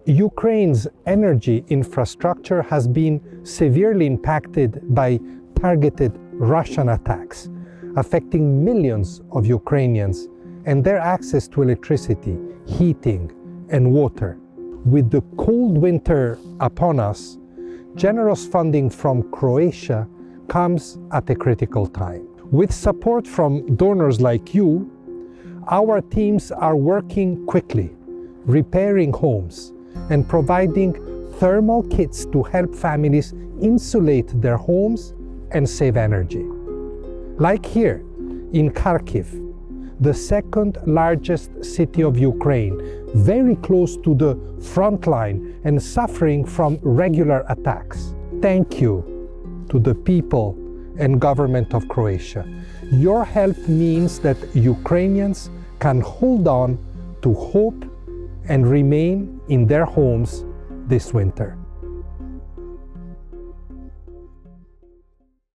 Ukraine's energy infrastructure has been severely impacted by targeted Russian attacks, affecting millions of Ukrainians and their access to electricity, heating, and water. With the cold winter upon us, generous funding from Croatia comes at a critical time. With support from donors like you, our teams are working quickly, repairing homes, and providing thermal kits to help families insulate their homes and save energy. Like here in Kharkiv, the second largest city of Ukraine, very close to the front line and suffering from regular attacks. Thank you to the people and government of Croatia. Your help means that Ukrainians can hold on to hope and remain in their homes this winter.